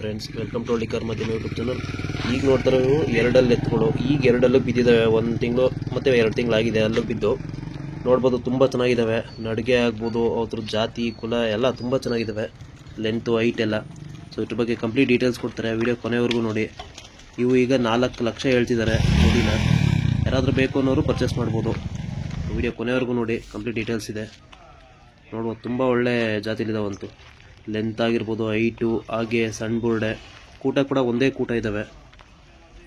Friends, welcome to liquor ಮಧ್ಯಮ YouTube channel. ಈಗ ನೋಡ್ತಾರೆ ನೀವು ಎರಡಲ್ಲಿ ಎತ್ಕೊಳ್ಳೋ, ಈಗ ಎರಡಲ್ಲೂ ಬಿದ್ದಿದ್ದಾವೆ. 1 ತಿಂಗಳು ಮತ್ತು 2 ತಿಂಗಳಾಗಿದೆ, ಅಲ್ಲೂ ಬಿದ್ದು ನೋಡ್ಬೋದು. ತುಂಬ ಚೆನ್ನಾಗಿದ್ದಾವೆ, ನಡಿಗೆ ಆಗ್ಬೋದು, ಅದ್ರ ಜಾತಿ ಕುಲ ಎಲ್ಲ ತುಂಬ ಚೆನ್ನಾಗಿದ್ದಾವೆ, ಲೆಂತು ಹೈಟ್ ಎಲ್ಲ. ಸೊ ಇದ್ರ ಬಗ್ಗೆ ಕಂಪ್ಲೀಟ್ ಡೀಟೇಲ್ಸ್ ಕೊಡ್ತಾರೆ, ವಿಡಿಯೋ ಕೊನೆವರೆಗೂ ನೋಡಿ. ಇವು ಈಗ 4 ಲಕ್ಷ ಹೇಳ್ತಿದ್ದಾರೆ ನೋಡಿನ. ಯಾರಾದರೂ ಬೇಕು ಅನ್ನೋರು ಪರ್ಚೇಸ್ ಮಾಡ್ಬೋದು. ವಿಡಿಯೋ ಕೊನೆವರೆಗೂ ನೋಡಿ, ಕಂಪ್ಲೀಟ್ ಡೀಟೇಲ್ಸ್ ಇದೆ ನೋಡ್ಬೋದು. ತುಂಬ ಒಳ್ಳೆ ಜಾತಿಲಿದ್ದಾವಂತೂ, ಲೆಂತ್ ಆಗಿರ್ಬೋದು, ಹೈಟು, ಹಾಗೆ ಸಣ್ಣ ಬುರ್ಡೆ, ಕೂಟ ಕೂಡ ಒಂದೇ ಕೂಟ ಇದ್ದಾವೆ.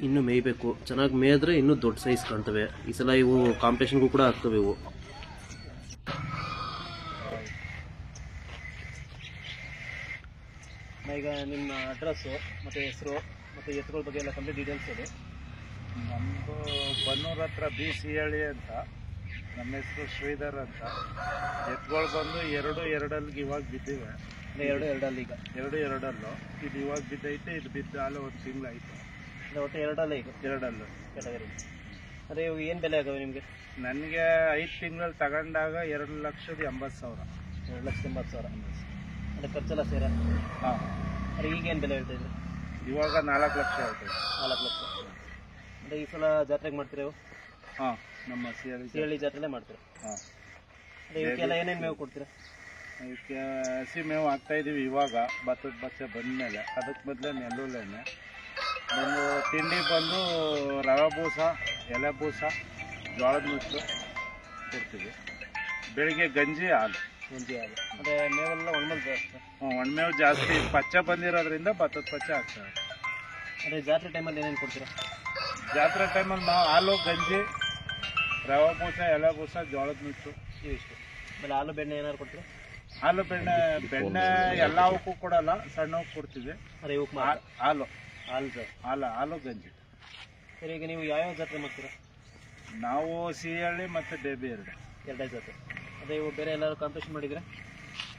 ಇನ್ನೂ ಮೇಯ್ಬೇಕು, ಚೆನ್ನಾಗಿ ಮೇಯ್ದ್ರೆ ಇನ್ನೂ ದೊಡ್ಡ ಸೈಜ್ ಕಾಣ್ತವೆ. ಈ ಸಲ ಇವು ಕಾಂಪಿಟೇಷನ್ಗೂ ಕೂಡ ಆಗ್ತವೆ ಇವು. ಈಗ ನಿಮ್ಮ ಅಡ್ರೆಸ್ಸು ಮತ್ತು ಹೆಸರು ಮತ್ತು ಎತ್ತುಗಳ ಬಗ್ಗೆ ಎಲ್ಲ ಕಂಪ್ಲೀಟ್ ಡೀಟೇಲ್ಸ್ ಇದೆ. ನಮ್ಮದು ಬನ್ನೂರ ಹತ್ರ ಬಿ ಸಿ ಹಳ್ಳಿ ಅಂತ. ನಮ್ಮ ಹೆಸರು ಶ್ರೀಧರ್ ಅಂತ. ಎತ್ತುಗಳು ಬಂದು ಎರಡಲ್ಲಿಗೆ ಇವಾಗ ಬಿದ್ದಿವೆ. ಎರಡಲ್ಲಿ ಈಗ ಎರಡಲ್ಲೂ ಇದು ಇವಾಗ ಬಿದ್ದೈತೆ. ಇದು ಬಿದ್ದ ಹಾಲು 1 ತಿಂಗಳಾಯಿತು. ಒಟ್ಟು ಎರಡಲ್ಲೇ ಈಗ ಎರಡಲ್ಲೂ ಕ್ಯಾಟಗರಿ. ಅದೇ ಇವು ಏನು ಬೆಲೆ ಆಗವೆ ನಿಮಗೆ? ನನಗೆ 5 ತಿಂಗಳಲ್ಲಿ ತಗೊಂಡಾಗ 2,80,000. 2,80,000 ಅದೇ ಖರ್ಚೆಲ್ಲ ಸೇರ. ಹಾಂ. ಅದೇ ಈಗೇನು ಬೆಲೆ ಹೇಳ್ತಾ ಇದ್ರಿ? ಇವಾಗ 4 ಲಕ್ಷ ಹೇಳ್ತೇವೆ. 4 ಲಕ್ಷ. ಅದೇ ಈ ಸಲ ಜಾತ್ರೆಗೆ ಮಾಡ್ತೀರಾ ಇವು? ಹಾಂ, ನಮ್ಮ ಸಿಹಳ್ಳಿ ಜಾತ್ರೆಲೇ ಮಾಡ್ತೀರಾ? ಹಾಂ. ಅದೇ ಇವಕ್ಕೆಲ್ಲ ಏನೇನು ಮೇವು ಕೊಡ್ತೀರಾ? ಇದಕ್ಕೆ ಹಸಿ ಮೇವು ಹಾಕ್ತಾಯಿದ್ದೀವಿ ಇವಾಗ, ಭತ್ತದ ಬಚ್ಚೆ ಬಂದಮೇಲೆ. ಅದಕ್ಕೆ ಮೊದಲೇ ನೆಲ್ಲುಲೇನೆ ಒಂದು ತಿಂಡಿ ಬಂದು ರವೆ ಬೂಸ, ಎಲೆ ಬೂಸ, ಜೋಳದ ನುಚ್ಚು ಕೊಡ್ತೀವಿ. ಬೆಳಿಗ್ಗೆ ಗಂಜಿ ಹಾಲು. ಅದೇ ಮೇವೆಲ್ಲ ಒಣಮೇವು ಜಾಸ್ತಿ? ಹ್ಞೂ, ಒಣಮೇವು ಜಾಸ್ತಿ. ಪಚ್ಚೆ ಬಂದಿರೋದ್ರಿಂದ ಭತ್ತದ ಪಚ್ಚೆ ಹಾಕ್ತಾರೆ. ಅದೇ ಜಾತ್ರೆ ಟೈಮಲ್ಲಿ ಏನೇನು ಕೊಡ್ತೀರಾ? ಜಾತ್ರೆ ಟೈಮಲ್ಲಿ ನಾವು ಹಾಲು, ಗಂಜಿ, ರವೆ ಬೂಸ, ಎಲೆ ಬೂಸ, ಜೋಳದ ನುಚ್ಚು ಇವಿಷ್ಟು. ಆಮೇಲೆ ಹಾಲು ಬೆಣ್ಣೆ ಏನಾದ್ರು ಕೊಡ್ತೀರಾ? ಹಾಲು ಬೆಣ್ಣೆ ಎಲ್ಲವಕ್ಕೂ ಕೊಡಲ್ಲ, ಸಣ್ಣವಕ್ಕೆ ಕೊಡ್ತೀವಿ. ಅದೇ ಇವಕ್ಕೆ ಹಾಲು ಹಾಲು ಗಂಜಿ. ಸರಿ, ಈಗ ನೀವು ಯಾವ್ಯಾವ ಜಾತ್ರೆ ಮಾಡ್ತೀರಾ? ನಾವು ಸಿಹಳ್ಳಿ ಮತ್ತು ಬೇಬಿ ಎರಡೇ ಜಾತ್ರೆ. ಅದೇ ಇವು ಬೇರೆ ಎಲ್ಲರೂ ಕಾಂಪಿಟೇಷನ್ ಮಾಡಿದ್ರೆ?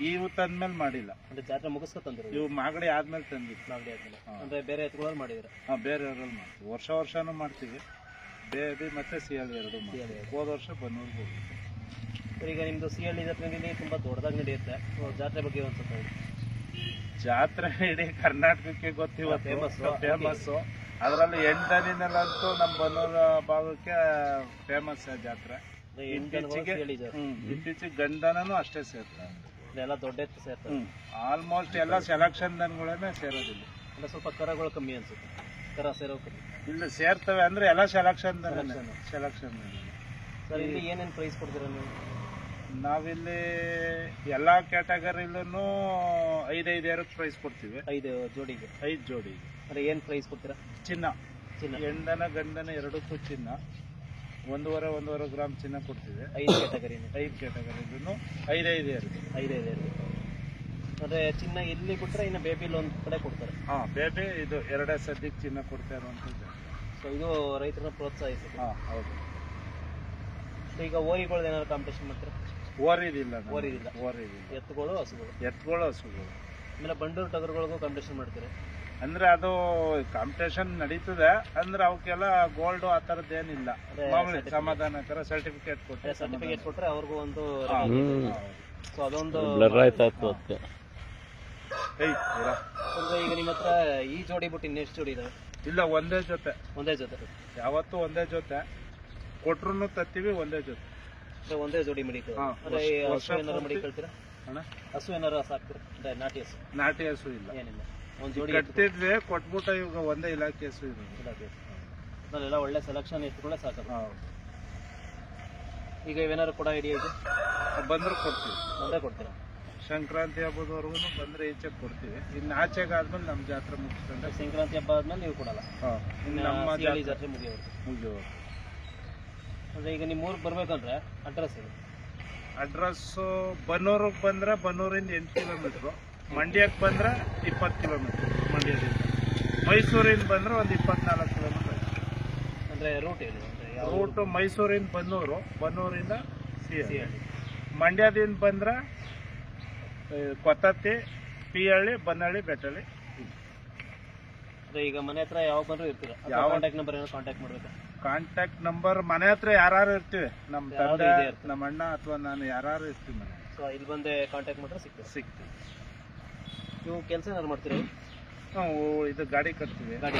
ಇವು ತಂದ್ಮೇಲೆ ಮಾಡಿಲ್ಲ. ಅಂದರೆ ಜಾತ್ರೆ ಮುಗಿಸ್ಕೊ ತಂದಿರೋ? ಇವು ಮಾಗಡಿ ಆದ್ಮೇಲೆ ತಂದಿದ್ದು. ಮಾಗಡಿ ಆದ್ಮೇಲೆ ಅಂದರೆ ಬೇರೆ ಎತ್ತುಗಳಲ್ಲಿ ಮಾಡಿದ್ರೆ? ಹಾಂ, ಬೇರೆಯವರಲ್ಲಿ ಮಾಡ್ತೀವಿ. ವರ್ಷನೂ ಮಾಡ್ತೀವಿ. ಬೇಬಿ ಮತ್ತು ಸಿಹಳ್ಳಿ ಎರಡು ಮಾಡ್ತೀವಿ. ಹೋದ ವರ್ಷ ಬನ್ನೂರಿಗೆ ಹೋಗ್ತೀವಿ. ಈಗ ನಿಮ್ಮದು ಸಿಹಳ್ಳಿ ಜಾತ್ರೆಯಲ್ಲಿ ತುಂಬ ದೊಡ್ಡದಾಗಿ ನಡೆಯುತ್ತೆ, ಜಾತ್ರೆ ಬಗ್ಗೆ ಒಂದು ಸ್ವಲ್ಪ ಹೇಳಿ. ಜಾತ್ರೆ ಇಡೀ ಕರ್ನಾಟಕಕ್ಕೆ ಗೊತ್ತಿವತ್ತು ಫೇಮಸ್ಸು. ಅದರಲ್ಲಿ 8 ದಿನಲ್ಲಂತೂ ನಮ್ಮ ಬನ್ನೂರು ಭಾಗಕ್ಕೆ ಫೇಮಸ್ ಜಾತ್ರೆ. ಇತ್ತೀಚೆಗೆ ಗಂಡನೂ ಅಷ್ಟೇ ಸೇರ್ತಾರೆ. ಎಲ್ಲ ದೊಡ್ಡ ಎತ್ತು ಸೇರ್ತಾರೆ. ಆಲ್ಮೋಸ್ಟ್ ಎಲ್ಲ ಸೆಲೆಕ್ಷನ್ ದನಗಳೇ ಸೇರೋದಿಲ್ಲ. ಎಲ್ಲ ಸ್ವಲ್ಪ ಕರಗಳು ಕಮ್ಮಿ ಅನ್ಸುತ್ತೆ. ಕರ ಸೇರೋ ಕಮ್ಮಿ ಇಲ್ಲ, ಸೇರ್ತವೆ ಅಂದ್ರೆ ಎಲ್ಲ ಸೆಲೆಕ್ಷನ್ ಸರ್, ಇಲ್ಲಿ ಏನೇನು ಪ್ರೈಸ್ ಕೊಡ್ತೀರಾ ನೀವು? ನಾವಿಲ್ಲಿ ಎಲ್ಲ ಕ್ಯಾಟಗರಿಲೂ 5 ಪ್ರೈಸ್ ಕೊಡ್ತೀವಿ. 5 ಜೋಡಿಗೆ? 5 ಜೋಡಿ. ಅಂದರೆ ಏನು ಪ್ರೈಸ್ ಕೊಡ್ತೀರಾ? ಚಿನ್ನ ಹೆಂಡನ ಗಂಡನ ಎರಡಕ್ಕೂ ಚಿನ್ನ 1.5 ಗ್ರಾಮ್ ಚಿನ್ನ ಕೊಡ್ತೀವಿ. 5 ಕ್ಯಾಟಗರಿನೂ 5 ಅಂದರೆ ಚಿನ್ನ ಇಲ್ಲಿ ಕೊಟ್ಟರೆ ಇನ್ನು ಬೇಬಿಲಿ ಒಂದು ಕಡೆ ಕೊಡ್ತಾರೆ? ಹಾಂ, ಬೇಬಿ ಇದು 2 ಸದ್ಯಕ್ಕೆ ಚಿನ್ನ ಕೊಡ್ತಾ ಇರುವಂಥದ್ದು. ಸೊ ಇದು ರೈತರನ್ನ ಪ್ರೋತ್ಸಾಹಿಸುತ್ತೆ. ಹಾಂ, ಹೌದು. ಈಗ ಓರಿಗಳ್ದು ಏನಾದ್ರು ಕಾಂಪಿಟೇಷನ್ ಮಾಡ್ತೀರಾ? ಓರಿದಿಲ್ಲ. ಎತ್ತುಗಳು ಹಸುಗಳು ಆಮೇಲೆ ಬಂಡೂರು ಟಗರುಗಳಿಗೂ ಕಾಂಪಿಟೇಷನ್ ಮಾಡ್ತೀರಾ? ಅಂದ್ರೆ ಅದು ಕಾಂಪಿಟೇಷನ್ ನಡೀತದೆ. ಅಂದ್ರೆ ಅವಕ್ಕೆಲ್ಲ ಗೋಲ್ಡ್ ಆ ಥರದ್ದೇನಿಲ್ಲ, ಸಮಾಧಾನಕರ ಸರ್ಟಿಫಿಕೇಟ್ ಕೊಟ್ಟರೆ ಅವ್ರಿಗೂ ಒಂದು. ಸೊ ಅದೊಂದು ಈಗ ನಿಮ್ಮ ಹತ್ರ ಈ ಜೋಡಿ ಬಿಟ್ಟು ಇನ್ನೆಷ್ಟು ಜೋಡಿ ಇದಾವೆ? ಇಲ್ಲ, ಒಂದೇ ಜೊತೆ. ಯಾವತ್ತೂ ಒಂದೇ ಜೊತೆ ಕೊಟ್ರು ತತ್ತೀವಿ. ಒಂದೇ ಜೊತೆ ಒಂದೇ ಜೋಡಿ ಮಡಿಕ. ಹಸು ಏನಾರು ಮಡಿಕೊಳ್ತೀರಾ? ಹಸು ಏನಾರು ಸಾಕ್ತೀರಾ? ನಾಟಿ ಹಸು ಇಲ್ಲ, ಏನಿಲ್ಲ. ಒಂದು ಜೋಡಿ ಕಟ್ತಿದ್ವಿ, ಕೊಟ್ಬಿಟ್ಟು ಇವಾಗ ಒಂದೇ ಇಲಾಖೆ ಹಸು ಇರೋದು. ಅಲ್ಲೆಲ್ಲ ಒಳ್ಳೆ ಸೆಲೆಕ್ಷನ್ ಎತ್ತುಗಳೇ ಸಾಕಲ್ಲ. ಈಗ ಇವೇನಾದ್ರು ಕೊಡೋ ಐಡಿಯಾ ಇದೆ? ಬಂದ್ರೆ ಕೊಡ್ತೀವಿ. ಒಂದೇ ಕೊಡ್ತೀರಾ? ಸಂಕ್ರಾಂತಿ ಹಬ್ಬದವರೆಗೂ ಬಂದ್ರೆ ಈಚೆಗೆ ಕೊಡ್ತೀವಿ. ಇನ್ನು ಆಚೆಗೆ ಆದ್ಮೇಲೆ ನಮ್ಮ ಜಾತ್ರೆ ಮುಗಿಸ್ಕೊಂಡ್ರೆ. ಸಂಕ್ರಾಂತಿ ಹಬ್ಬ ಆದ್ಮೇಲೆ ನೀವು ಕೊಡಲ್ಲ? ನಮ್ಮ ಜಾತ್ರೆ ಮುಗಿಯೋರು. ಅಂದ್ರೆ ಈಗ ನಿಮ್ಮ ಊರಿಗೆ ಬರ್ಬೇಕಂದ್ರೆ ಅಡ್ರೆಸ್ ಇದೆ? ಅಡ್ರೆಸ್ಸು ಬನ್ನೂರಿಗೆ ಬಂದ್ರೆ ಬನ್ನೂರಿಂದ 8 ಕಿಲೋಮೀಟ್ರು, ಮಂಡ್ಯಕ್ಕೆ ಬಂದ್ರೆ 20 ಕಿಲೋಮೀಟ್ರು. ಮಂಡ್ಯದಿಂದ ಮೈಸೂರಿಂದ ಬಂದ್ರೆ ಒಂದು 24 ಕಿಲೋಮೀಟ್ರ್. ಅಂದ್ರೆ ರೂಟ್ ಹೇಳಿ. ರೂಟು ಮೈಸೂರಿಂದ ಬನ್ನೂರು, ಬನ್ನೂರಿಂದ ಸಿಹಳ್ಳಿ. ಮಂಡ್ಯದಿಂದ ಬಂದ್ರೆ ಕೊತ್ತತ್ತಿ, ಪಿಹಳ್ಳಿ, ಬನ್ನಹಳ್ಳಿ, ಬೆಟ್ಟಳ್ಳಿ. ಈಗ ಮನೆ ಹತ್ರ ಯಾವಾಗ ಬಂದ್ರು ಇರ್ತೀರಾ? ಯಾವ ಕಾಂಟ್ಯಾಕ್ಟ್ ನಂಬರ್ ಏನೋ ಕಾಂಟ್ಯಾಕ್ಟ್ ಮಾಡ್ಬೇಕಾ? ಕಾಂಟ್ಯಾಕ್ಟ್ ನಂಬರ್ ಮನೆ ಹತ್ರ ಯಾರು ಇರ್ತೀವಿ, ನಮ್ಮ ತಂದೆ, ನಮ್ಮ ಅಣ್ಣ ಅಥವಾ ನಾನು ಯಾರು ಇರ್ತೀವಿ ಮನೆ. ಸೊ ಇಲ್ಲಿ ಬಂದೆ ಕಾಂಟ್ಯಾಕ್ಟ್ ಮಾಡಿದ್ರೆ ಸಿಗ್ತೀವಿ. ಇವು ಕೆಲಸ ಏನಾದ್ರು ಮಾಡ್ತೀರಾ? ಇದು ಗಾಡಿ ಕಟ್ತೀವಿ. ಗಾಡಿ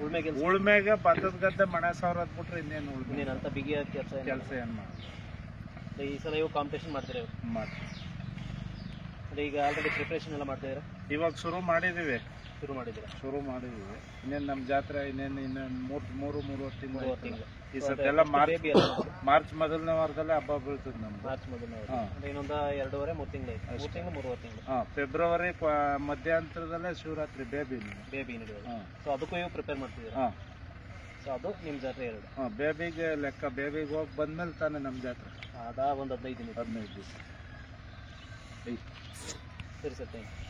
ಉಳ್ಮೆಗೆ ಉಳ್ಮೆಗೆ ಭತ್ತದ ಗದ್ದೆ ಮಳೆ ಸಾವಿರ ಬಿಟ್ರೆ ಇನ್ನೇನು ಉಳ್ಮೆ ಇನ್ನೇನಂತ ಬಿಗಿಯ ಕೆಲಸ ಏನು ಮಾಡಿ ಈ ಸಲ ಇವು ಕಾಂಪಿಟೇಷನ್ ಮಾಡ್ತೀರಾ ಮಾಡಿ. ಅಂದ್ರೆ ಈಗ ಆಲ್ರೆಡಿ ಪ್ರಿಪ್ರೇಷನ್ ಎಲ್ಲ ಮಾಡ್ತಾ ಇದ್ದೀರಾ? ಇವಾಗ ಶುರು ಮಾಡಿದ್ದೀವಿ. ಶುರು ಮಾಡಿದ್ದೀವಿ. ಇನ್ನೇನು ನಮ್ಮ ಜಾತ್ರೆ ಇನ್ನೊಂದು ಮೂರು ತಿಂಗಳು. ಈ ಸೊ ಸತಿ ಎಲ್ಲ ಮಾರ್ಚ್ ಮೊದಲನೇ ವಾರದಲ್ಲೇ ಹಬ್ಬ ಬೀಳ್ತದೆ ನಮ್ದು. ಮಾರ್ಚ್ ಮೊದಲನೇ ಇನ್ನೊಂದು 2.5-3 ತಿಂಗಳು 3-3.5 ತಿಂಗಳು. ಫೆಬ್ರವರಿ ಮಧ್ಯಾಂತರದಲ್ಲೇ ಶಿವರಾತ್ರಿ ಬೇಬಿ ನಡೆಯೋದು. ಸೊ ಅದಕ್ಕೂ ಇವು ಪ್ರಿಪೇರ್ ಮಾಡ್ತಿದ್ದೀರಾ? ಸೊ ಅದು ನಿಮ್ಮ ಜಾತ್ರೆ 2. ಬೇಬಿಗೆ ಲೆಕ್ಕ. ಬೇಬಿಗೆ ಹೋಗಿ ಬಂದ್ಮೇಲೆ ತಾನೇ ನಮ್ಮ ಜಾತ್ರೆ. ಅದಾ ಒಂದು 15 ದಿನ. ದಿವಸ. ಸರಿ ಸರ್, ಥ್ಯಾಂಕ್ ಯು.